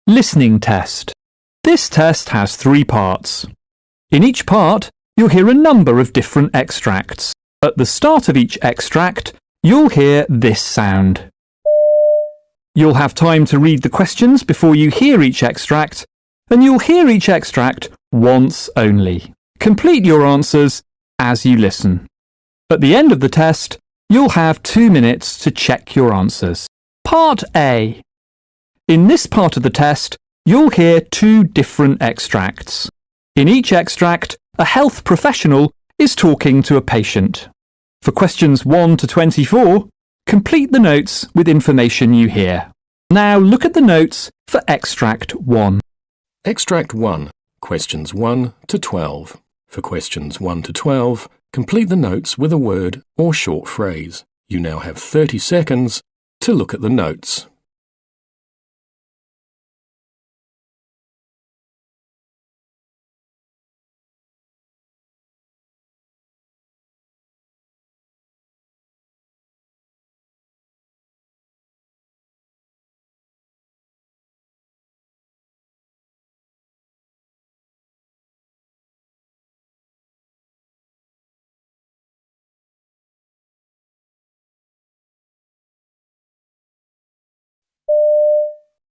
Listening test. This test has 3 parts. In each part, you'll hear a number of different extracts. At the start of each extract, you'll hear this sound. You'll have time to read the questions before you hear each extract, and you'll hear each extract once only. Complete your answers as you listen. At the end of the test, you'll have 2 minutes to check your answers. Part A. In this part of the test, you'll hear 2 different extracts. In each extract, a health professional is talking to a patient. For questions 1 to 24, complete the notes with information you hear. Now look at the notes for Extract 1. Extract 1, questions 1 to 12. For questions 1 to 12, complete the notes with a word or short phrase. You now have 30 seconds to look at the notes.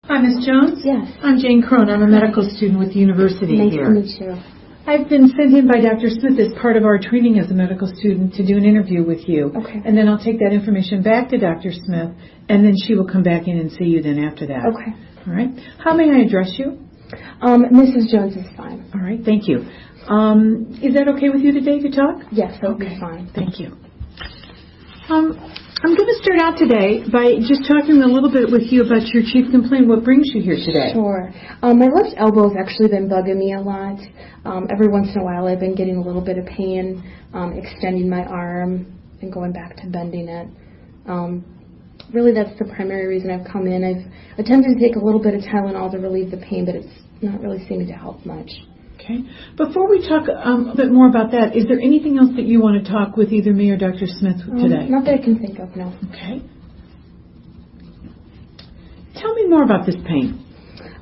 Hi, Ms. Jones? Yes. I'm Jane Crone. I'm a medical student with the university here. Nice to meet you. I've been sent in by Dr. Smith as part of our training as a medical student to do an interview with you. Okay. And then I'll take that information back to Dr. Smith, and then she will come back in and see you then after that. Okay. All right. How may I address you? Mrs. Jones is fine. All right. Thank you. Is that okay with you today to talk? Yes, that'll Okay. be fine. Thank you. I'm going to start out today by just talking a little bit with you about your chief complaint. What brings you here today? Sure. My left elbow has actually been bugging me a lot. Every once in a while I've been getting a little bit of pain, extending my arm and going back to bending it. Really that's the primary reason I've come in. I've attempted to take a little bit of Tylenol to relieve the pain, but it's not really seeming to help much. Okay. Before we talk a bit more about that, is there anything else that you want to talk with either me or Dr. Smith today? Not that I can think of, no. Okay. Tell me more about this pain.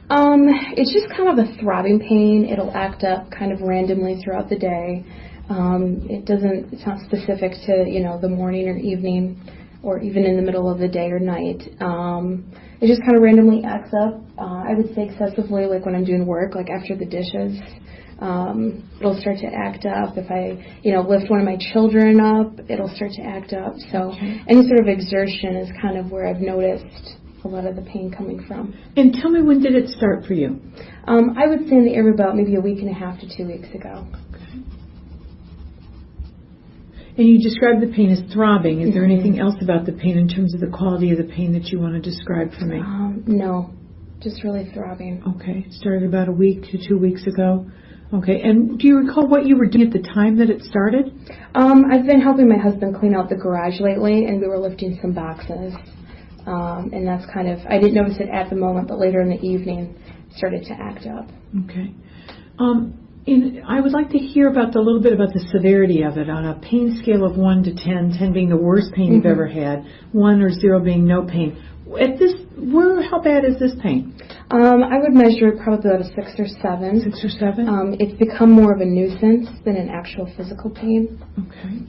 It's just kind of a throbbing pain. It'll act up kind of randomly throughout the day. It's not specific to, the morning or evening or even in the middle of the day or night. It just kind of randomly acts up. I would say excessively, like when I'm doing work, like after the dishes. It'll start to act up. If I, lift one of my children up, it'll start to act up. So any sort of exertion is kind of where I've noticed a lot of the pain coming from. And tell me, when did it start for you? I would say in the area about maybe a week and a half to 2 weeks ago. Okay. And you described the pain as throbbing. Is there anything else about the pain in terms of the quality of the pain that you want to describe for me? No, just really throbbing. Okay. It started about a week to 2 weeks ago. Okay. And do you recall what you were doing at the time that it started? I've been helping my husband clean out the garage lately, and we were lifting some boxes. And that's kind of, I didn't notice it at the moment, but later in the evening it started to act up. Okay. I would like to hear about a little bit about the severity of it on a pain scale of 1 to 10, 10 being the worst pain you've ever had, 1 or 0 being no pain. How bad is this pain? I would measure it probably about a 6 or 7. 6 or 7? It's become more of a nuisance than an actual physical pain. Okay.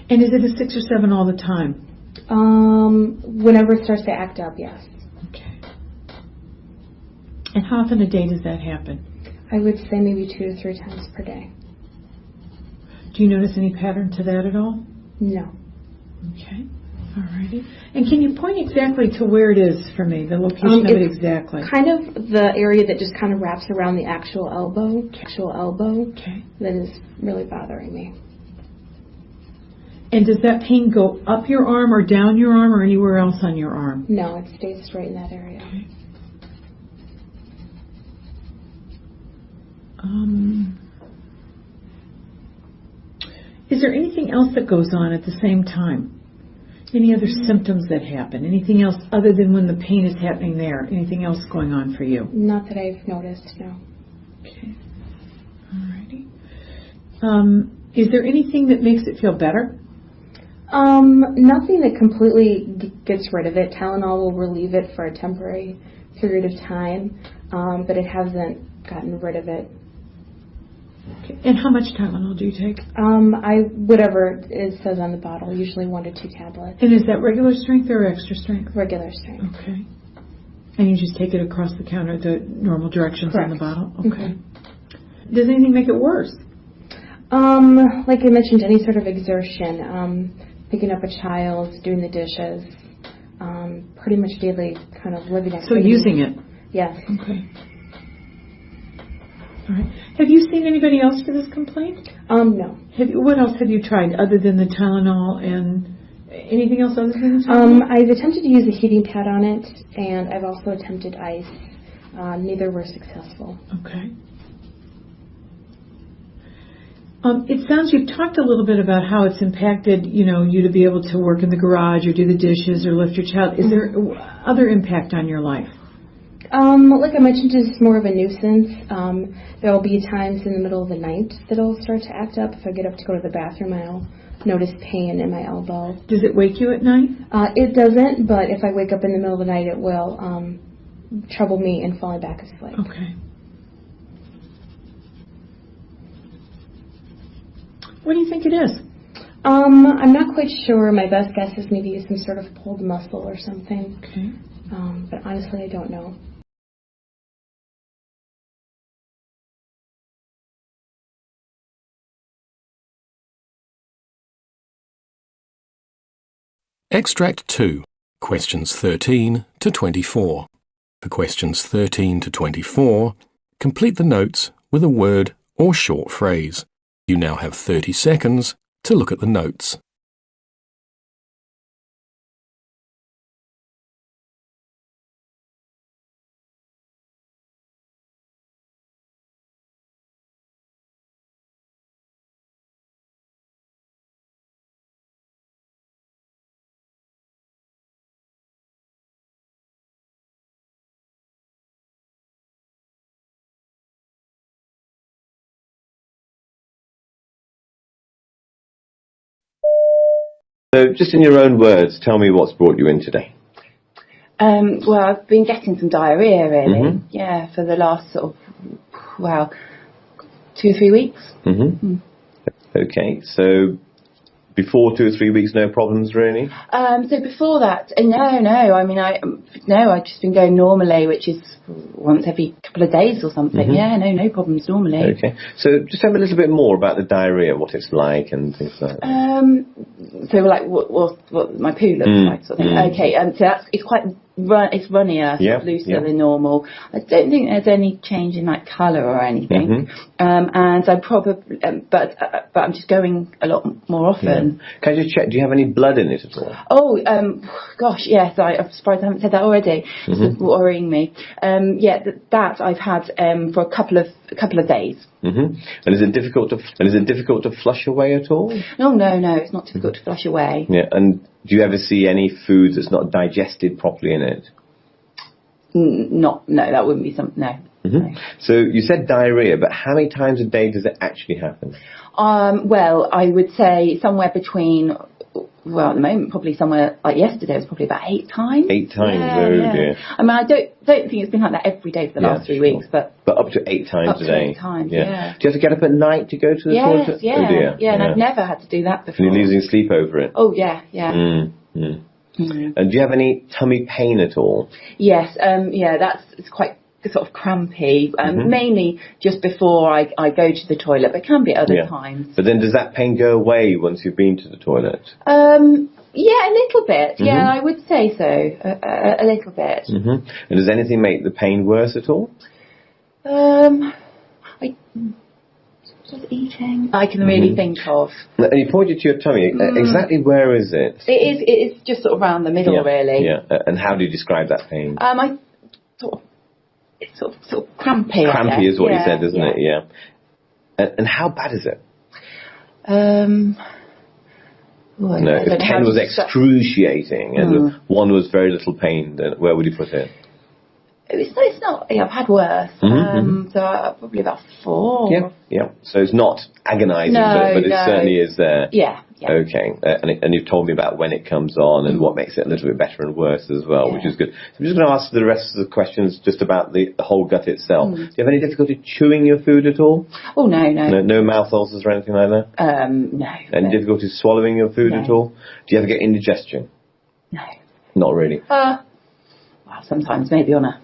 And is it a 6 or 7 all the time? Whenever it starts to act up, yes. Okay. And how often a day does that happen? I would say maybe 2 to 3 times per day. Do you notice any pattern to that at all? No. Okay. All righty. And can you point exactly to where it is for me, the location of it exactly? Kind of the area that just kind of wraps around the actual elbow. Okay. That is really bothering me. And does that pain go up your arm or down your arm or anywhere else on your arm? No, it stays straight in that area. Okay. Is there anything else that goes on at the same time? Any other symptoms that happen? Anything else other than when the pain is happening there? Anything else going on for you? Not that I've noticed, no. Okay. All righty. Is there anything that makes it feel better? Nothing that completely gets rid of it. Tylenol will relieve it for a temporary period of time, but it hasn't gotten rid of it. Okay. And how much Tylenol do you take? Whatever it says on the bottle, usually 1 to 2 tablets. And is that regular strength or extra strength? Regular strength. Okay. And you just take it across the counter, the normal directions Correct. on the bottle? Okay. Does anything make it worse? Like I mentioned, any sort of exertion, picking up a child, doing the dishes, pretty much daily kind of living activity. So using it? Yes. Okay. All right. Have you seen anybody else for this complaint? No. What else have you tried other than the Tylenol and anything else other than the Tylenol? I've attempted to use a heating pad on it, and I've also attempted ice. Neither were successful. Okay. It sounds you've talked a little bit about how it's impacted, you to be able to work in the garage or do the dishes or lift your child. Is there other impact on your life? Like I mentioned, it's more of a nuisance. There will be times in the middle of the night that it'll start to act up. If I get up to go to the bathroom, I'll notice pain in my elbow. Does it wake you at night? It doesn't, but if I wake up in the middle of the night, it will trouble me in falling back asleep. Okay. What do you think it is? I'm not quite sure. My best guess is maybe some sort of pulled muscle or something. Okay. But honestly, I don't know. Extract 2, questions 13 to 24. For questions 13 to 24, complete the notes with a word or short phrase. You now have 30 seconds to look at the notes. So, just in your own words, tell me what's brought you in today. Well, I've been getting some diarrhea, really. Yeah, for the last sort of, 2 or 3 weeks. Okay, so before 2 or 3 weeks, no problems really? So before that, no. I mean, I've just been going normally, which is once every couple of days or something. Yeah, no problems normally. Okay, so just tell me a little bit more about the diarrhea, what it's like and things like that. So like what my poo looks like, sort of thing. Okay, so it's quite it's runnier, sort of looser than normal. I don't think there's any change in like colour or anything. And I probably, but I'm just going a lot more often. Can I just check? Do you have any blood in it at all? Oh, gosh, yes. I'm surprised I haven't said that already. It's worrying me. That I've had for a couple of days. And is it difficult to flush away at all? No, it's not difficult to flush away. Yeah, and do you ever see any food that's not digested properly in it? No, that wouldn't be something. No. So you said diarrhea, but how many times a day does it actually happen? Well, I would say somewhere between. Well, at the moment, probably somewhere like yesterday was probably about 8 times. 8 times, dear. I mean, I don't think it's been like that every day for the last 3 weeks, but up to 8 times a day. 8 times, Do you have to get up at night to go to the toilet? Yeah, oh dear. And I've never had to do that before. And you're losing sleep over it. Oh yeah. And do you have any tummy pain at all? Yes, it's quite sort of crampy, mainly just before I go to the toilet, but it can be other times. But then does that pain go away once you've been to the toilet? Yeah, a little bit. Yeah, I would say so. A little bit. And does anything make the pain worse at all? Just eating. I can really think of. And you pointed to your tummy. Exactly where is it? It is just sort of around the middle, really. Yeah. And how do you describe that pain? It's sort of crampy. Crampy is what you said, isn't it? Yeah. And how bad is it? If 10 was excruciating and 1 was very little pain, then where would you put it? It's not. I've had worse. So probably about 4. Yeah. So it's not agonising, but it certainly is there. Yeah. Yeah. Okay, and you've told me about when it comes on and what makes it a little bit better and worse as well, which is good. So I'm just going to ask the rest of the questions just about the whole gut itself. Do you have any difficulty chewing your food at all? Oh, no. No mouth ulcers or anything like that? No. Any difficulty swallowing your food at all? Do you ever get indigestion? No. Not really. Well, sometimes maybe on a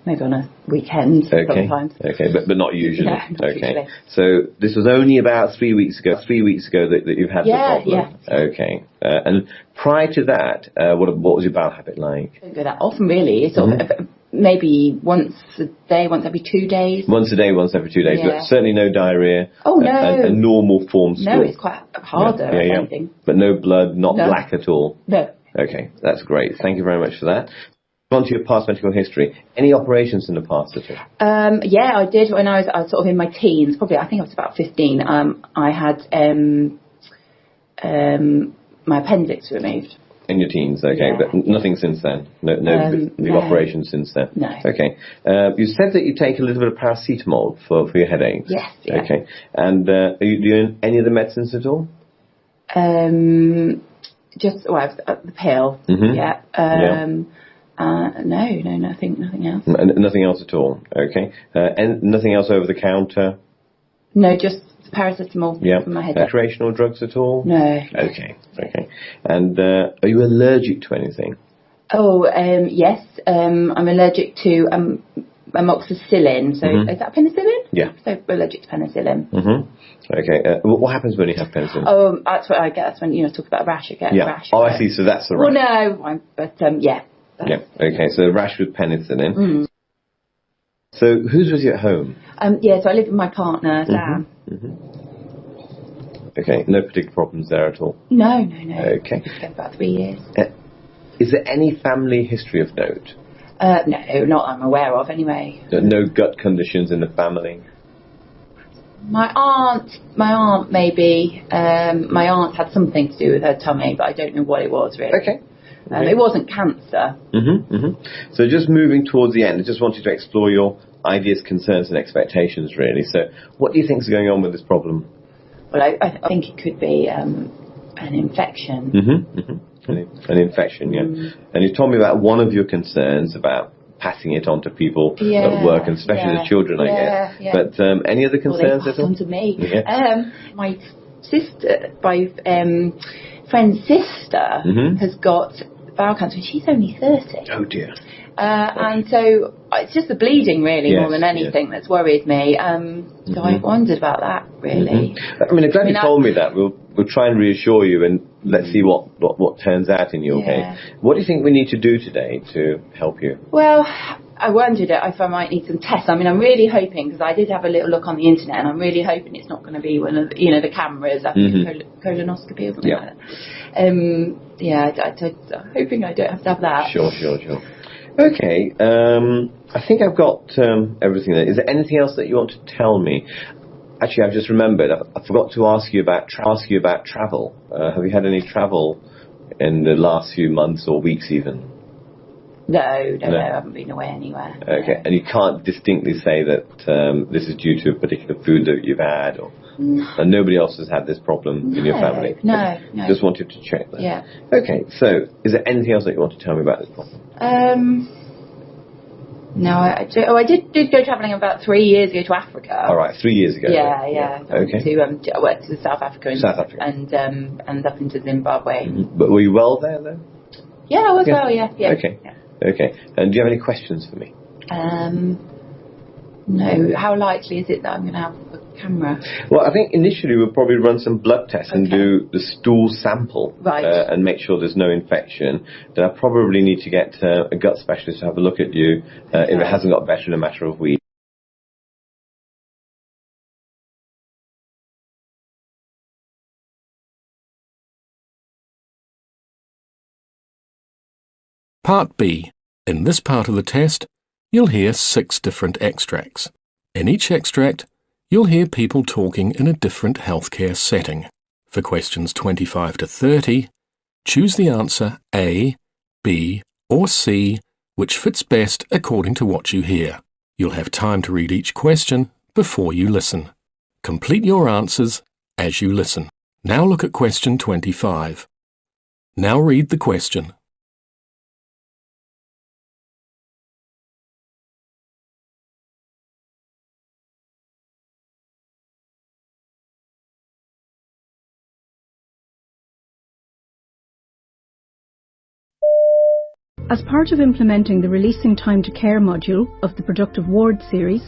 weekend. Sometimes. Okay, but not usually. No, not usually. So this was only about 3 weeks ago. 3 weeks ago that you've had the problem. Yeah. Okay. And prior to that, what was your bowel habit like? Don't go that often, really. It's sort of maybe once a day, once every 2 days. Once a day, once every 2 days, but certainly no diarrhea. Oh no. A normal form stool. No, it's quite harder. Anything. But no blood, not black at all. No. Okay, that's great. Thank you very much for that. On to your past medical history. Any operations in the past at all? Yeah, I did when I was sort of in my teens. Probably, I think I was about 15. I had my appendix removed. In your teens, okay, but nothing since then. No big operations since then. No. Okay. You said that you take a little bit of paracetamol for your headaches. Yes. Yeah. Okay. And are you doing any of the medicines at all? Just the pill. Yeah. No, nothing else. Nothing else at all. Okay. And nothing else over the counter? No, just paracetamol for my headache. Recreational drugs at all? No. Okay. And are you allergic to anything? Oh, yes. I'm allergic to amoxicillin. So is that penicillin? Yeah. So allergic to penicillin. Okay. What happens when you have penicillin? Oh, that's what I get. That's when talk about rash. I get a rash. Oh, I see. So that's the rash. Well, no, but yeah. Okay. So rash with penicillin. So who's with you at home? So I live with my partner, Sam. Okay. No particular problems there at all? No. Okay. It's been about 3 years. Is there any family history of note? No, not I'm aware of anyway. No gut conditions in the family? My aunt maybe. My aunt had something to do with her tummy, but I don't know what it was really. Okay. It wasn't cancer. So just moving towards the end, I just wanted to explore your ideas, concerns and expectations really. So what do you think is going on with this problem? Well, I think it could be an infection. An infection, And you told me about one of your concerns about passing it on to people at work, and especially the children, I guess. But any other concerns at all? On to me. My sister, friend's sister, has got bowel cancer. She's only 30. Oh dear. And so it's just the bleeding really more than anything that's worried me. So I wondered about that really. I mean, I'm glad you told me that. We'll try and reassure you, and let's see what turns out in your case. What do you think we need to do today to help you? Well, I wondered if I might need some tests. I mean, I'm really hoping, because I did have a little look on the internet, and I'm really hoping it's not going to be one of the cameras. I think colonoscopy or something like that. I'm hoping I don't have to have that. Sure. Okay, I think I've got everything there. Is there anything else that you want to tell me? Actually, I've just remembered. I forgot to ask you about travel. Have you had any travel in the last few months or weeks even? No, I haven't been away anywhere. Okay, and you can't distinctly say that this is due to a particular food that you've had, and nobody else has had this problem in your family? No. Just wanted to check that. Yeah. Okay, so is there anything else that you want to tell me about this problem? No, I did go travelling about 3 years ago to Africa. All right, 3 years ago. Yeah. Okay. I went to South Africa and up into Zimbabwe. But were you well there though? Yeah, I was well. Yeah. Okay. And do you have any questions for me? No. How likely is it that I'm going to have a camera? Well, I think initially we'll probably run some blood tests and do the stool sample and make sure there's no infection. Then I probably need to get a gut specialist to have a look at you if it hasn't got better in a matter of weeks. Part B. In this part of the test, you'll hear 6 different extracts. In each extract, you'll hear people talking in a different healthcare setting. For questions 25 to 30, choose the answer A, B, or C, which fits best according to what you hear. You'll have time to read each question before you listen. Complete your answers as you listen. Now look at question 25. Now read the question. As part of implementing the Releasing Time to Care module of the Productive Ward series,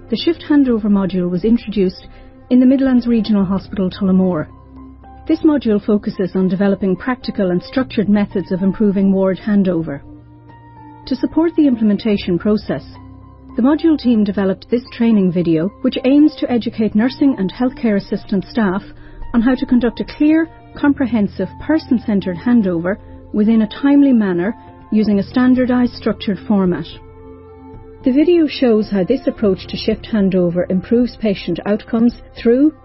the Shift Handover module was introduced in the Midlands Regional Hospital Tullamore. This module focuses on developing practical and structured methods of improving ward handover. To support the implementation process, the module team developed this training video which aims to educate nursing and healthcare assistant staff on how to conduct a clear, comprehensive, person-centred handover within a timely manner using a standardised structured format. The video shows how this approach to shift handover improves patient outcomes through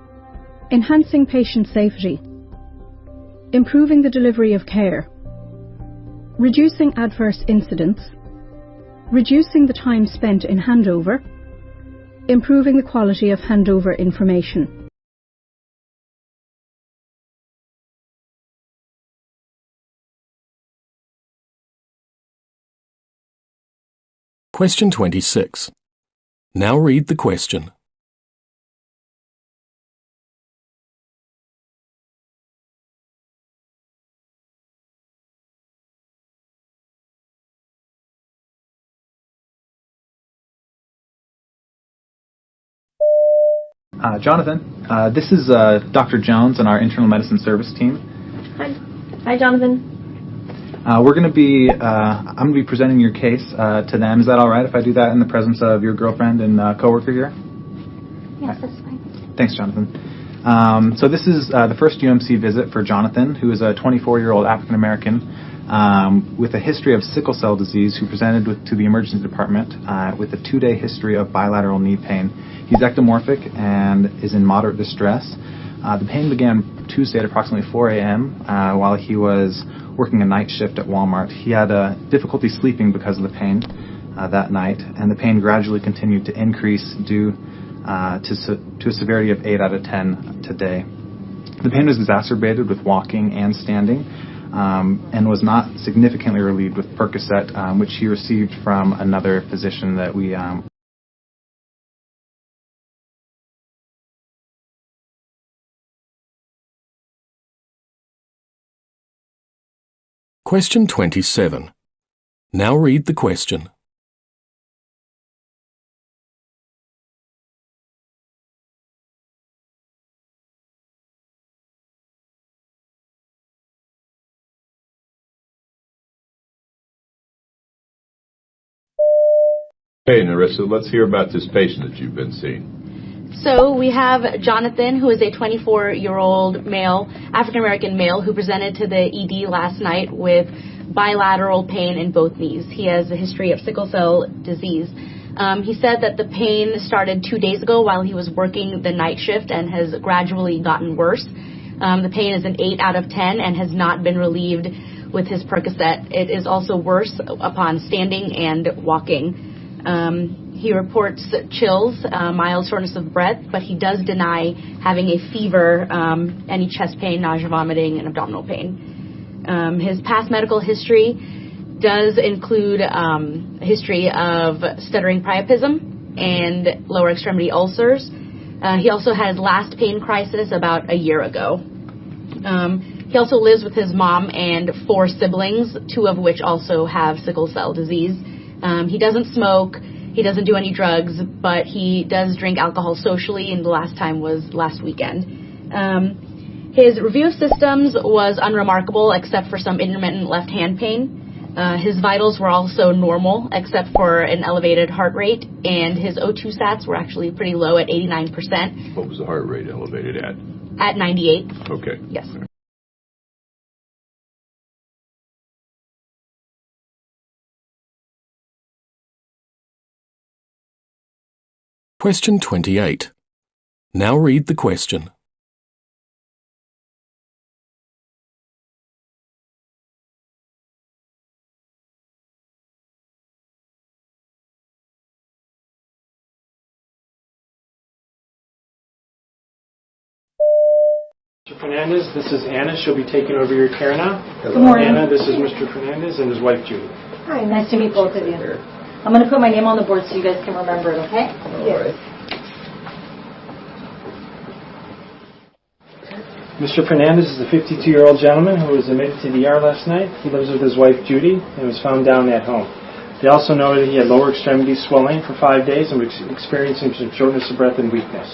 enhancing patient safety, improving the delivery of care, reducing adverse incidents, reducing the time spent in handover, improving the quality of handover information. Question 26. Now read the question. Jonathan, this is Dr. Jones and our internal medicine service team. Hi, Jonathan. I'm going to be presenting your case to them. Is that all right if I do that in the presence of your girlfriend and coworker here? Yes, that's fine. Thanks, Jonathan. So this is the first UMC visit for Jonathan, who is a 24-year-old African American with a history of sickle cell disease, who presented to the emergency department with a 2-day history of bilateral knee pain. He's ectomorphic and is in moderate distress. The pain began Tuesday at approximately 4 a.m. While he was working a night shift at Walmart. He had difficulty sleeping because of the pain that night, and the pain gradually continued to increase due to a severity of 8 out of 10 today. The pain was exacerbated with walking and standing, and was not significantly relieved with Percocet, which he received from another physician that we Question 27. Now read the question. Hey, Narissa, let's hear about this patient that you've been seeing. So we have Jonathan, who is a 24-year-old male, African-American male, who presented to the ED last night with bilateral pain in both knees. He has a history of sickle cell disease. He said that the pain started 2 days ago while he was working the night shift and has gradually gotten worse. The pain is an 8 out of 10 and has not been relieved with his Percocet. It is also worse upon standing and walking. He reports chills, mild shortness of breath, but he does deny having a fever, any chest pain, nausea, vomiting, and abdominal pain. His past medical history does include a history of stuttering priapism and lower extremity ulcers. He also had his last pain crisis about a year ago. He also lives with his mom and 4 siblings, 2 of which also have sickle cell disease. He doesn't smoke. He doesn't do any drugs, but he does drink alcohol socially, and the last time was last weekend. His review of systems was unremarkable, except for some intermittent left hand pain. His vitals were also normal, except for an elevated heart rate, and his O2 sats were actually pretty low at 89%. What was the heart rate elevated at? At 98. Okay. Yes. Question 28. Now read the question. Mr. Fernandez, this is Anna. She'll be taking over your care now. Hello. Good morning. Anna, this is Mr. Fernandez and his wife, Judy. Hi, nice to meet both of you. I'm going to put my name on the board so you guys can remember it, okay? All right. Mr. Fernandez is a 52-year-old gentleman who was admitted to the ER last night. He lives with his wife, Judy, and was found down at home. They also noted he had lower extremity swelling for 5 days and was experiencing some shortness of breath and weakness.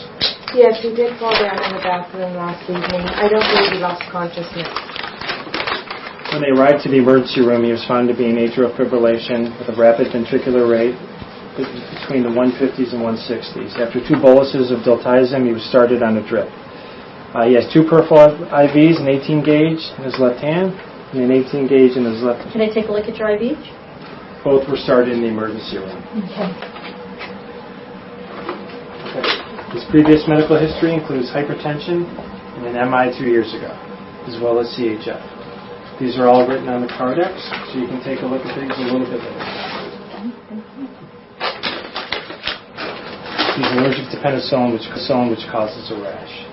Yes, he did fall down in the bathroom last evening. I don't believe he lost consciousness. When they arrived to the emergency room, he was found to be in atrial fibrillation with a rapid ventricular rate between the 150s and 160s. After 2 boluses of diltiazem, he was started on a drip. He has 2 peripheral IVs, an 18 gauge in his left hand and an 18 gauge in his left hand. Can I take a look at your IV? Both were started in the emergency room. Okay. His previous medical history includes hypertension and an MI 2 years ago, as well as CHF. These are all written on the Cardex, so you can take a look at things a little bit later. He's allergic to penicillin, which causes a rash.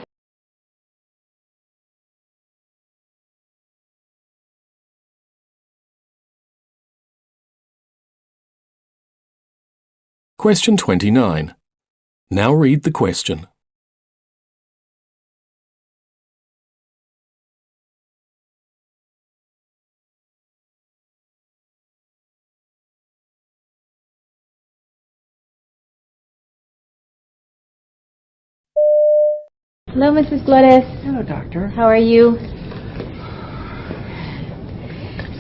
Question 29. Now read the question. Hello, Mrs. Flores. Hello, doctor. How are you?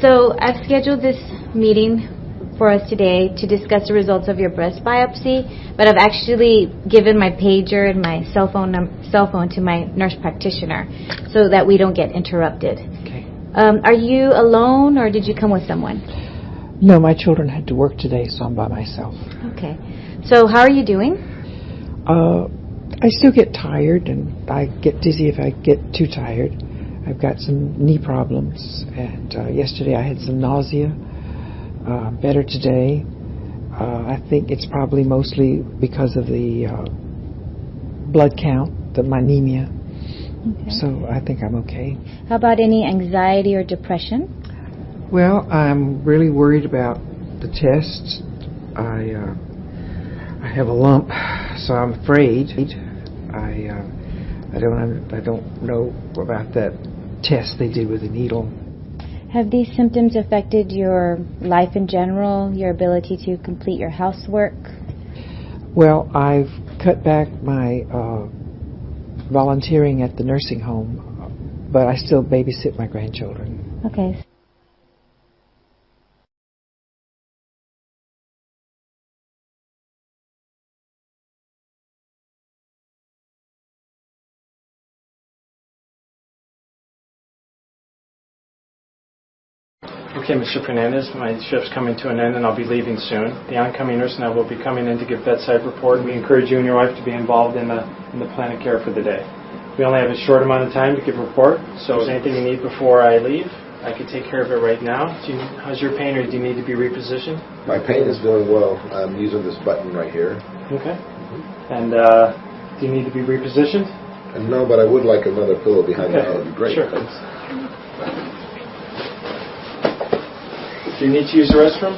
So I've scheduled this meeting for us today to discuss the results of your breast biopsy, but I've actually given my pager and my cell phone to my nurse practitioner so that we don't get interrupted. Okay. Are you alone or did you come with someone? No, my children had to work today, so I'm by myself. Okay. So how are you doing? I still get tired, and I get dizzy if I get too tired. I've got some knee problems, and yesterday I had some nausea. Better today. I think it's probably mostly because of the blood count, the anemia. Okay. So I think I'm okay. How about any anxiety or depression? Well, I'm really worried about the test. I have a lump, so I'm afraid. I don't know about that test they did with the needle. Have these symptoms affected your life in general, your ability to complete your housework? Well, I've cut back my volunteering at the nursing home, but I still babysit my grandchildren. Okay. Okay, Mr. Fernandez, my shift's coming to an end and I'll be leaving soon. The oncoming nurse and I will be coming in to give bedside report. We encourage you and your wife to be involved in the plan of care for the day. We only have a short amount of time to give a report, so if there's anything you need before I leave, I can take care of it right now. How's your pain, or do you need to be repositioned? My pain is doing well. I'm using this button right here. Okay. And do you need to be repositioned? No, but I would like another pillow behind me. That would be great. Sure. Thanks. Do you need to use the restroom?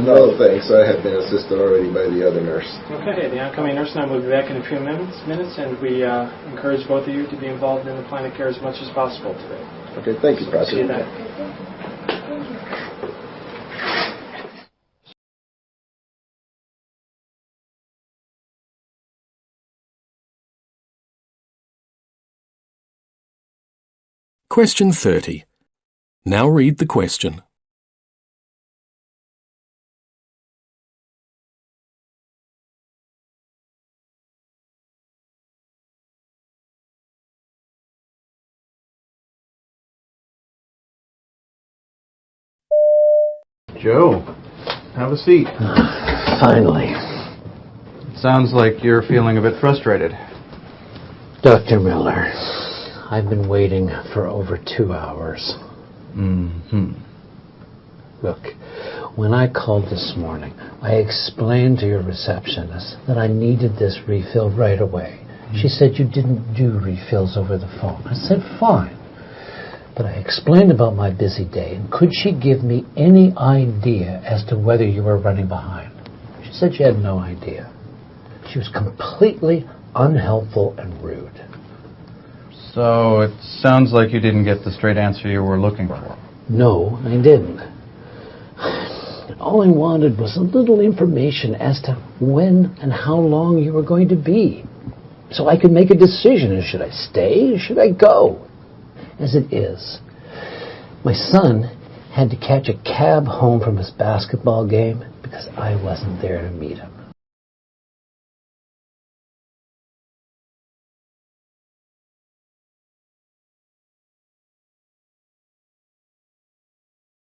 No, thanks. I have been assisted already by the other nurse. Okay, the oncoming nurse and I will be back in a few minutes, and we encourage both of you to be involved in the plan of care as much as possible today. Okay, thank you, Pastor. See you then. Question 30. Now read the question. Joe, have a seat. Finally. It sounds like you're feeling a bit frustrated. Dr. Miller, I've been waiting for over 2 hours. Look, when I called this morning, I explained to your receptionist that I needed this refill right away. She said you didn't do refills over the phone. I said, fine. But I explained about my busy day, and could she give me any idea as to whether you were running behind? She said she had no idea. She was completely unhelpful and rude. So it sounds like you didn't get the straight answer you were looking for. No, I didn't. All I wanted was a little information as to when and how long you were going to be, so I could make a decision. Should I stay or should I go? As it is, my son had to catch a cab home from his basketball game because I wasn't there to meet him.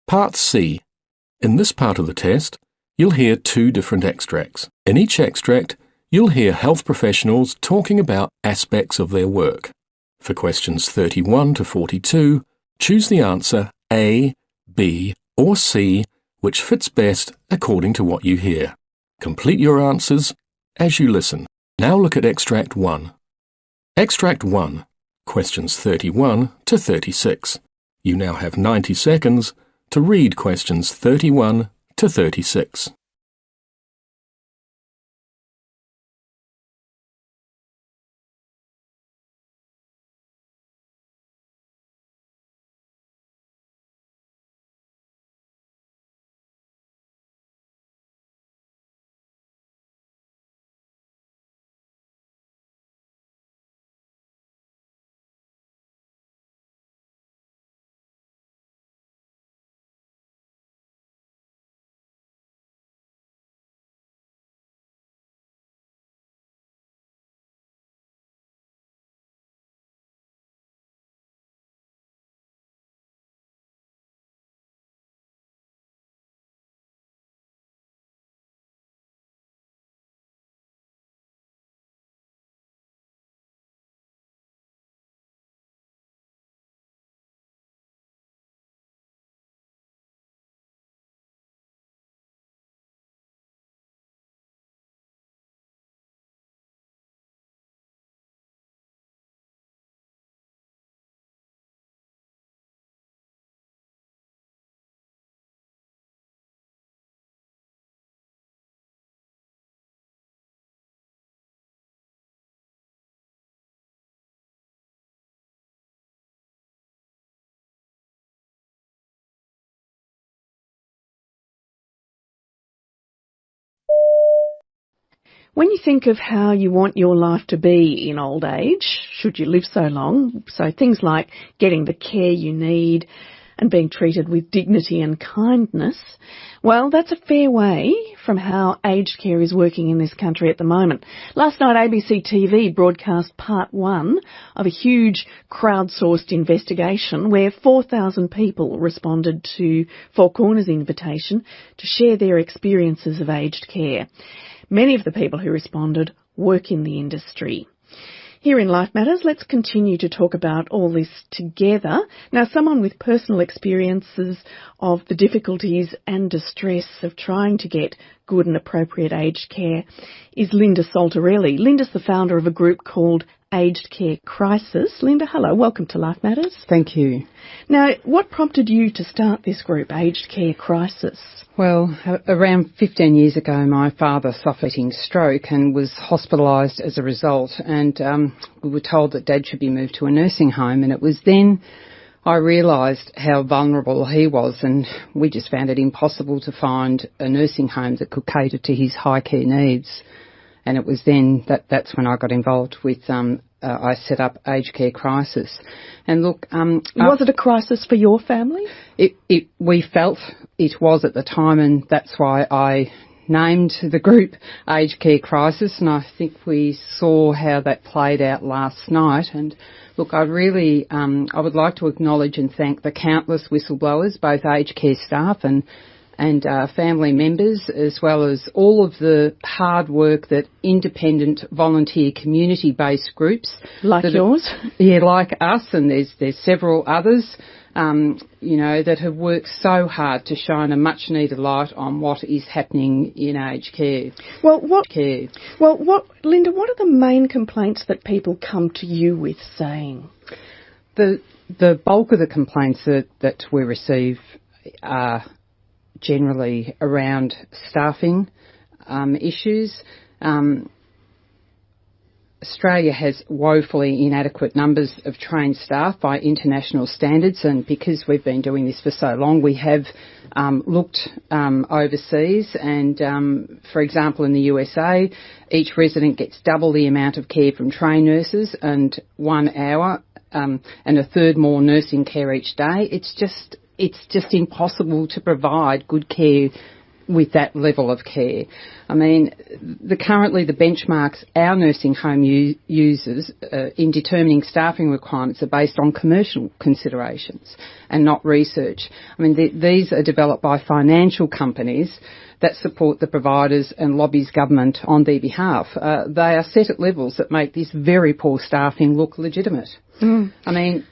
Part C. In this part of the test, you'll hear 2 different extracts. In each extract, you'll hear health professionals talking about aspects of their work. For questions 31 to 42, choose the answer A, B, or C, which fits best according to what you hear. Complete your answers as you listen. Now look at Extract 1. Extract 1, questions 31 to 36. You now have 90 seconds to read questions 31 to 36. When you think of how you want your life to be in old age, should you live so long, so things like getting the care you need and being treated with dignity and kindness, well, that's a fair way from how aged care is working in this country at the moment. Last night, ABC TV broadcast part 1 of a huge crowdsourced investigation where 4,000 people responded to Four Corners' invitation to share their experiences of aged care. Many of the people who responded work in the industry. Here in Life Matters, let's continue to talk about all this together. Now, someone with personal experiences of the difficulties and distress of trying to get good and appropriate aged care is Linda Saltarelli. Linda's the founder of a group called Aged Care Crisis. Linda, hello, welcome to Life Matters. Thank you. Now, what prompted you to start this group, Aged Care Crisis? Well, around 15 years ago, my father suffered a stroke and was hospitalised as a result, and we were told that Dad should be moved to a nursing home, and it was then I realised how vulnerable he was, and we just found it impossible to find a nursing home that could cater to his high care needs. And it was then that's when I got involved with, I set up Aged Care Crisis. And look... was it a crisis for your family? We felt it was at the time, and that's why I named the group Aged Care Crisis, and I think we saw how that played out last night. And look, I really, I would like to acknowledge and thank the countless whistleblowers, both aged care staff and family members, as well as all of the hard work that independent, volunteer, community-based groups... Like yours? Yeah, like us, and there's several others that have worked so hard to shine a much needed light on what is happening in aged care. Linda, what are the main complaints that people come to you with saying? The bulk of the complaints that we receive are generally around staffing issues. Australia has woefully inadequate numbers of trained staff by international standards, and because we've been doing this for so long, we have looked overseas, and for example in the USA, each resident gets double the amount of care from trained nurses and 1 hour and a third more nursing care each day. It's just impossible to provide good care with that level of care. I mean, currently the benchmarks our nursing home uses in determining staffing requirements are based on commercial considerations and not research. I mean, these are developed by financial companies that support the providers and lobbies government on their behalf. They are set at levels that make this very poor staffing look legitimate. I mean,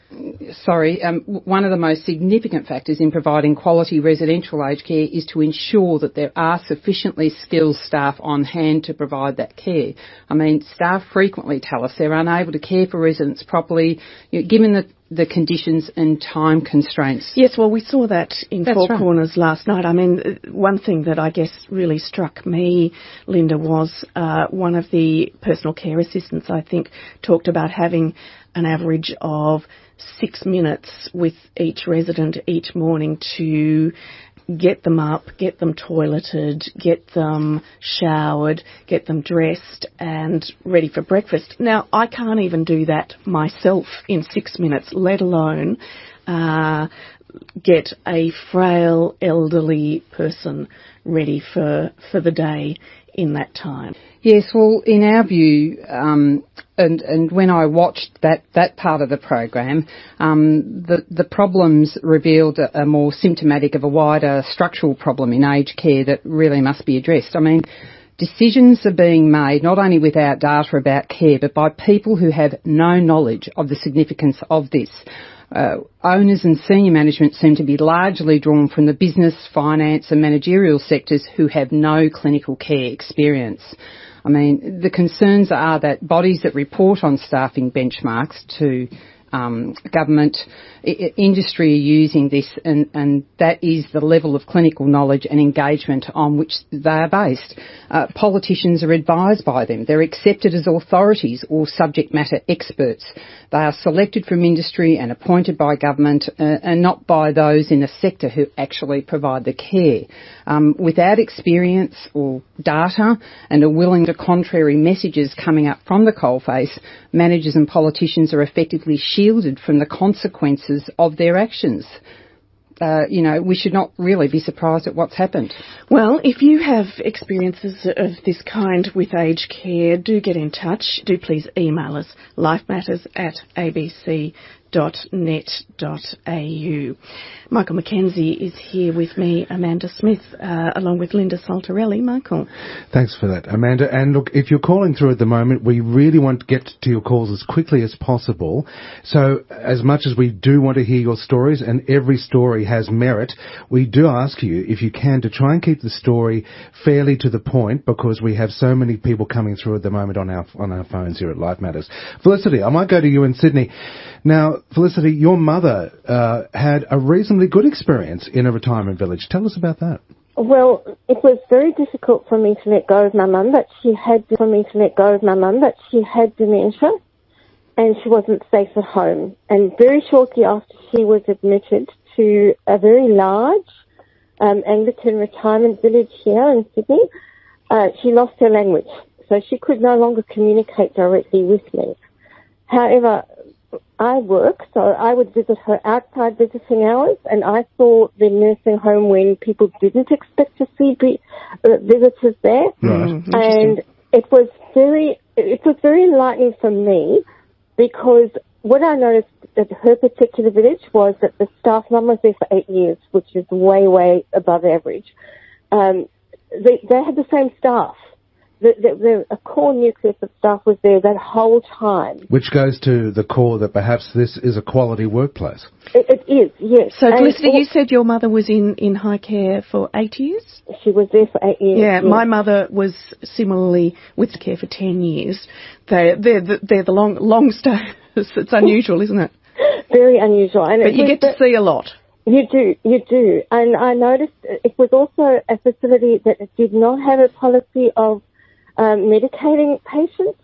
one of the most significant factors in providing quality residential aged care is to ensure that there are sufficiently skilled staff on hand to provide that care. I mean, staff frequently tell us they're unable to care for residents properly, given the conditions and time constraints. Yes, well, we saw that in Four Corners last night. I mean, one thing that I guess really struck me, Linda, was one of the personal care assistants, I think, talked about having an average of 6 minutes with each resident each morning to get them up, get them toileted, get them showered, get them dressed and ready for breakfast. Now, I can't even do that myself in 6 minutes, let alone get a frail, elderly person ready for the day in that time. Yes, well, in our view, and when I watched that part of the program, the problems revealed are more symptomatic of a wider structural problem in aged care that really must be addressed. I mean, decisions are being made not only without data about care, but by people who have no knowledge of the significance of this. Owners and senior management seem to be largely drawn from the business, finance and managerial sectors who have no clinical care experience. I mean, the concerns are that bodies that report on staffing benchmarks to government, industry are using this, and that is the level of clinical knowledge and engagement on which they are based. Politicians are advised by them. They're accepted as authorities or subject matter experts. They are selected from industry and appointed by government and not by those in the sector who actually provide the care. Without experience or data and are willing to contrary messages coming up from the coalface, managers and politicians are effectively shielded from the consequences of their actions. We should not really be surprised at what's happened. Well, if you have experiences of this kind with aged care, do get in touch. Do please email us, lifematters@abc.net.au. Michael Mackenzie is here with me, Amanda Smith, along with Linda Saltarelli. Michael. Thanks for that, Amanda. And look, if you're calling through at the moment, we really want to get to your calls as quickly as possible. So as much as we do want to hear your stories, and every story has merit, we do ask you, if you can, to try and keep the story fairly to the point, because we have so many people coming through at the moment on our phones here at Life Matters. Felicity, I might go to you in Sydney. Now, Felicity, your mother had a reasonably good experience in a retirement village. Tell us about that. Well, it was very difficult for me to let go of my mum, but she had dementia, and she wasn't safe at home. And very shortly after she was admitted to a very large Anglican retirement village here in Sydney, she lost her language, so she could no longer communicate directly with me. However, I work, so I would visit her outside visiting hours, and I saw the nursing home when people didn't expect to see visitors there. Right. And it was very enlightening for me, because what I noticed at her particular village was that the staff, mum was there for 8 years, which is way, way above average. They had the same staff. a core nucleus of staff was there that whole time. Which goes to the core that perhaps this is a quality workplace. It is, yes. So, Felicity, you said your mother was in high care for 8 years? She was there for 8 years. Yeah, yes. My mother was similarly with care for 10 years. They're the long stays. It's unusual, isn't it? Very unusual. But you get to see a lot. You do. And I noticed it was also a facility that did not have a policy of medicating patients.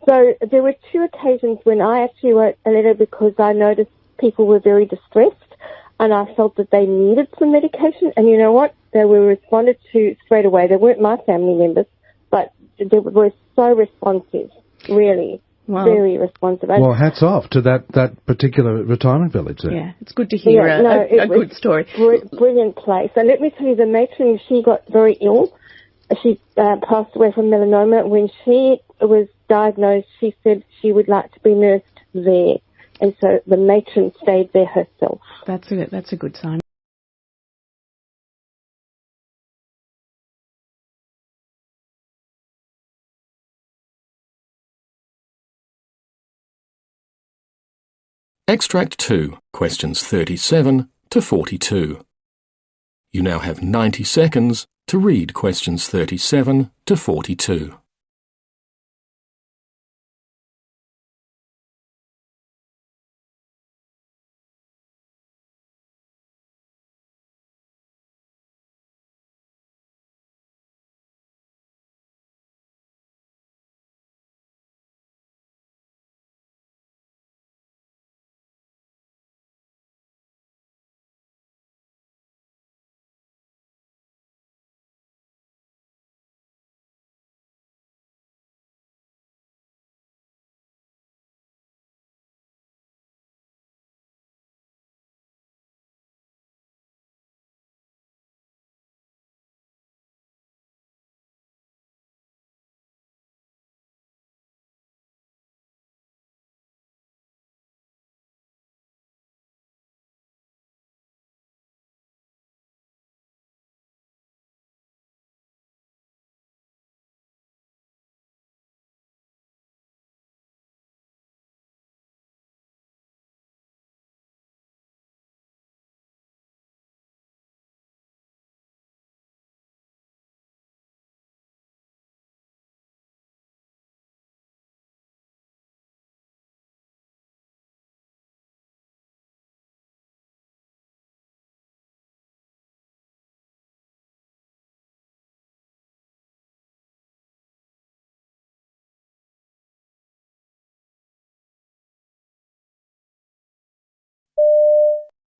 So there were 2 occasions when I actually wrote a letter because I noticed people were very distressed and I felt that they needed some medication. And you know what? They were responded to straight away. They weren't my family members, but they were so responsive, really. Wow. Very responsive. Well, hats off to that particular retirement village there. Yeah, it's good to hear a good story. Brilliant place. And let me tell you, the matron, she got very ill. She passed away from melanoma. When she was diagnosed, she said she would like to be nursed there. And so the matron stayed there herself. That's a good sign. Extract 2, questions 37 to 42. You now have 90 seconds to read questions 37 to 42.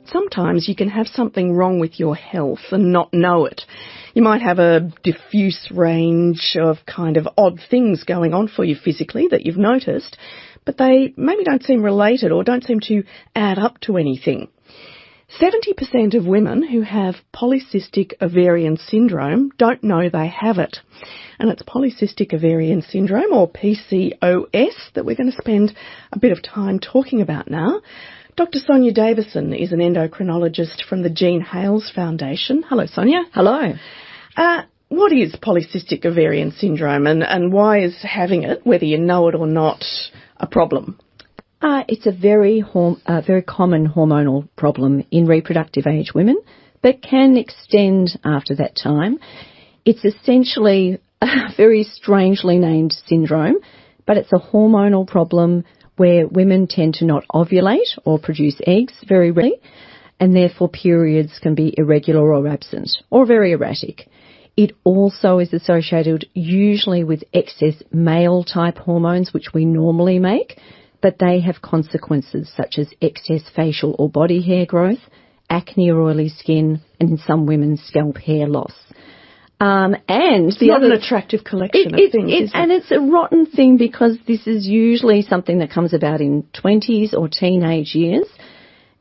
Sometimes you can have something wrong with your health and not know it. You might have a diffuse range of kind of odd things going on for you physically that you've noticed, but they maybe don't seem related or don't seem to add up to anything. 70% of women who have polycystic ovarian syndrome don't know they have it. And it's polycystic ovarian syndrome, or PCOS, that we're going to spend a bit of time talking about now. Dr. Sonia Davison is an endocrinologist from the Jean Hales Foundation. Hello, Sonia. Hello. What is polycystic ovarian syndrome and why is having it, whether you know it or not, a problem? It's a very common hormonal problem in reproductive age women, but can extend after that time. It's essentially a very strangely named syndrome, but it's a hormonal problem where women tend to not ovulate or produce eggs very rarely, and therefore periods can be irregular or absent, or very erratic. It also is associated usually with excess male-type hormones, which we normally make, but they have consequences such as excess facial or body hair growth, acne or oily skin, and in some women, scalp hair loss. And it's not an attractive collection of things, is it? And it's a rotten thing because this is usually something that comes about in 20s or teenage years,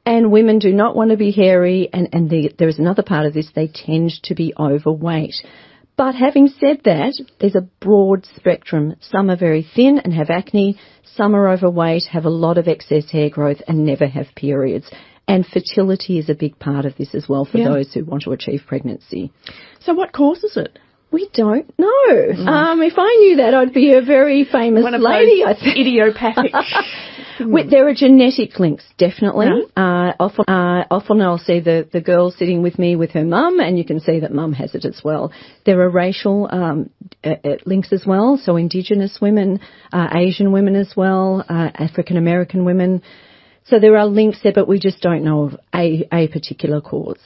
and women do not want to be hairy, and there is another part of this, they tend to be overweight. But having said that, there's a broad spectrum. Some are very thin and have acne, some are overweight, have a lot of excess hair growth and never have periods. And fertility is a big part of this as well for those who want to achieve pregnancy. So what causes it? We don't know. If I knew that, I'd be a very famous lady, I think. Idiopathic. There are genetic links, definitely. Often I'll see the girl sitting with me with her mum, and you can see that mum has it as well. There are racial links as well, so Indigenous women, Asian women as well, African American women. So there are links there, but we just don't know of a particular cause.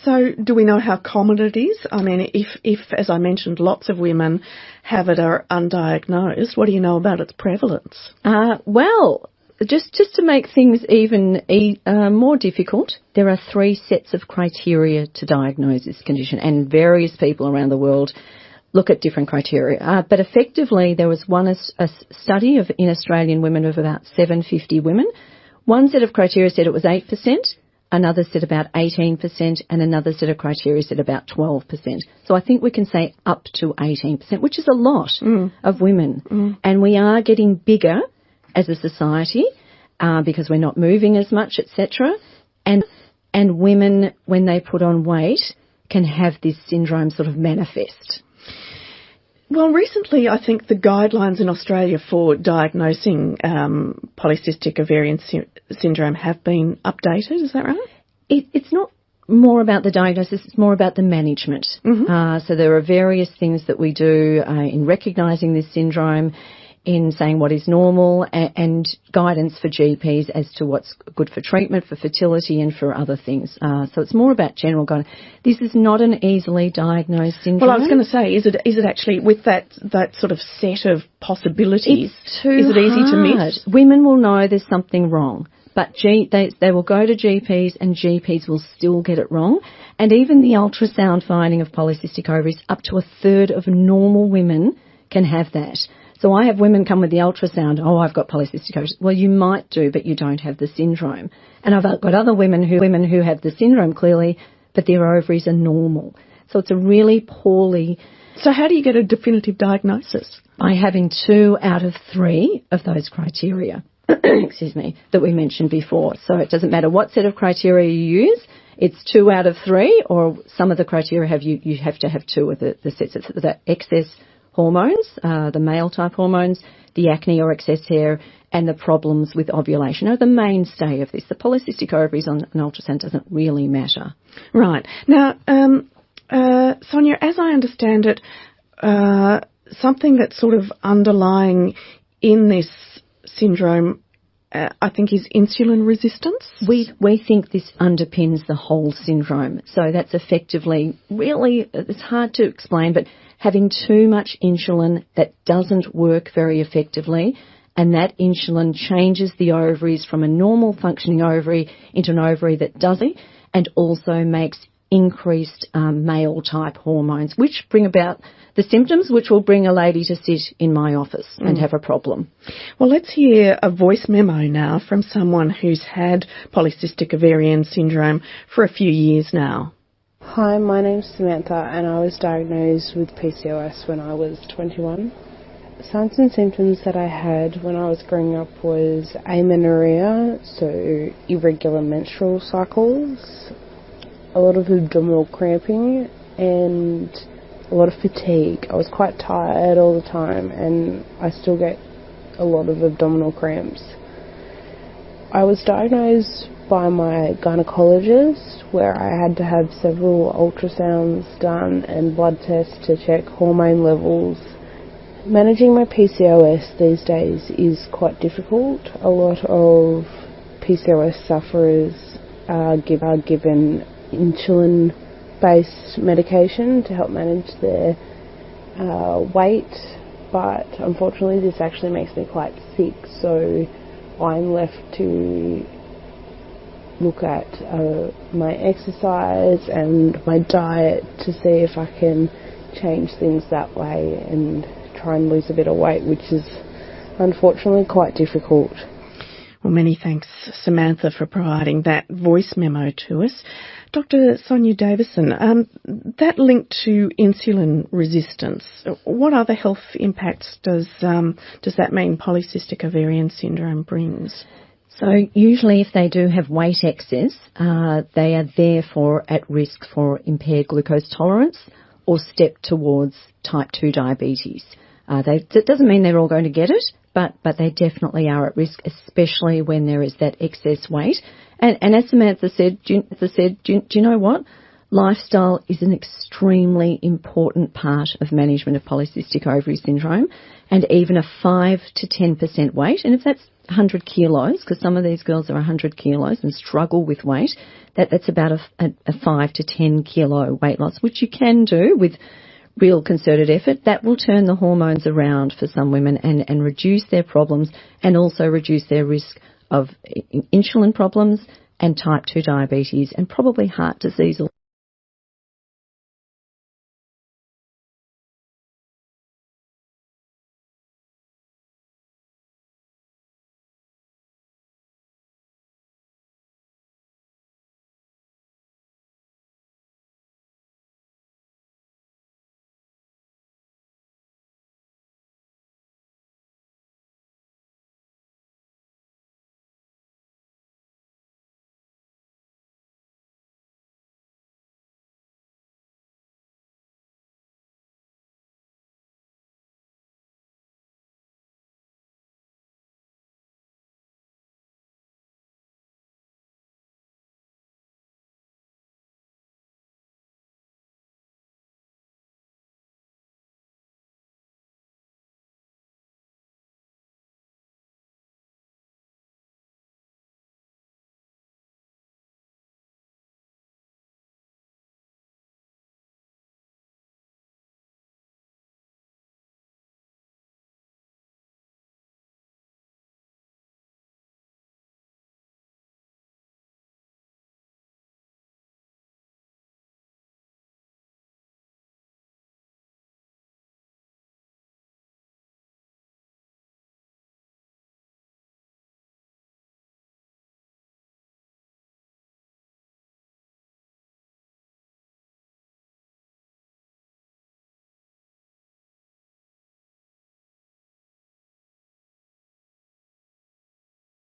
So do we know how common it is? I mean, if as I mentioned, lots of women have it or are undiagnosed, what do you know about its prevalence? Well, just to make things even more difficult, there are 3 sets of criteria to diagnose this condition, and various people around the world look at different criteria. But effectively, there was a study in Australian women of about 750 women. One set of criteria said it was 8%, another said about 18%, and another set of criteria said about 12%. So I think we can say up to 18%, which is a lot of women. And we are getting bigger as a society because we're not moving as much, etc. And women, when they put on weight, can have this syndrome sort of manifest. Well, recently I think the guidelines in Australia for diagnosing polycystic ovarian syndrome have been updated, is that right? It's not more about the diagnosis, it's more about the management. So there are various things that we do in recognising this syndrome, in saying what is normal, and guidance for GPs as to what's good for treatment, for fertility and for other things. So it's more about general guidance. This is not an easily diagnosed syndrome. Well, I was going to say, is it actually, with that sort of set of possibilities, is it easy to miss? Women will know there's something wrong, but they will go to GPs and GPs will still get it wrong. And even the ultrasound finding of polycystic ovaries, up to 1/3 of normal women can have that. So I have women come with the ultrasound, I've got polycystic ovaries. Well, you might do, but you don't have the syndrome. And I've got other women who have the syndrome clearly, but their ovaries are normal. So it's a really poorly... So how do you get a definitive diagnosis? By having 2 out of 3 of those criteria, excuse me, that we mentioned before. So it doesn't matter what set of criteria you use, it's 2 out of 3, or some of the criteria you have to have 2 of the sets of the excess hormones, the male type hormones, the acne or excess hair, and the problems with ovulation are the mainstay of this. The polycystic ovaries on an ultrasound doesn't really matter. Right. Now, Sonia, as I understand it, something that's sort of underlying in this syndrome, I think, is insulin resistance. We think this underpins the whole syndrome. So that's effectively, really, it's hard to explain, but having too much insulin that doesn't work very effectively, and that insulin changes the ovaries from a normal functioning ovary into an ovary that doesn't, and also makes increased male type hormones, which bring about the symptoms which will bring a lady to sit in my office and have a problem. Well, let's hear a voice memo now from someone who's had polycystic ovarian syndrome for a few years now. Hi, my name's Samantha and I was diagnosed with PCOS when I was 21. Signs and symptoms that I had when I was growing up was amenorrhea, so irregular menstrual cycles, a lot of abdominal cramping and a lot of fatigue. I was quite tired all the time and I still get a lot of abdominal cramps. I was diagnosed by my gynecologist where I had to have several ultrasounds done and blood tests to check hormone levels. Managing my PCOS these days is quite difficult. A lot of PCOS sufferers are given insulin-based medication to help manage their weight, but unfortunately this actually makes me quite sick, so I'm left to look at my exercise and my diet to see if I can change things that way and try and lose a bit of weight, which is unfortunately quite difficult. Well, many thanks, Samantha, for providing that voice memo to us. Dr. Sonia Davison, that link to insulin resistance, what other health impacts does that mean polycystic ovarian syndrome brings? So usually if they do have weight excess, they are therefore at risk for impaired glucose tolerance, or step towards type 2 diabetes. That doesn't mean they're all going to get it, but they definitely are at risk, especially when there is that excess weight. And as Samantha said, do you know what? Lifestyle is an extremely important part of management of polycystic ovary syndrome, and even a 5 to 10% weight, and if that's 100 kilos, because some of these girls are 100 kilos and struggle with weight, that's about a 5 to 10 kilo weight loss, which you can do with real concerted effort. That will turn the hormones around for some women and reduce their problems, and also reduce their risk of insulin problems and type 2 diabetes and probably heart disease.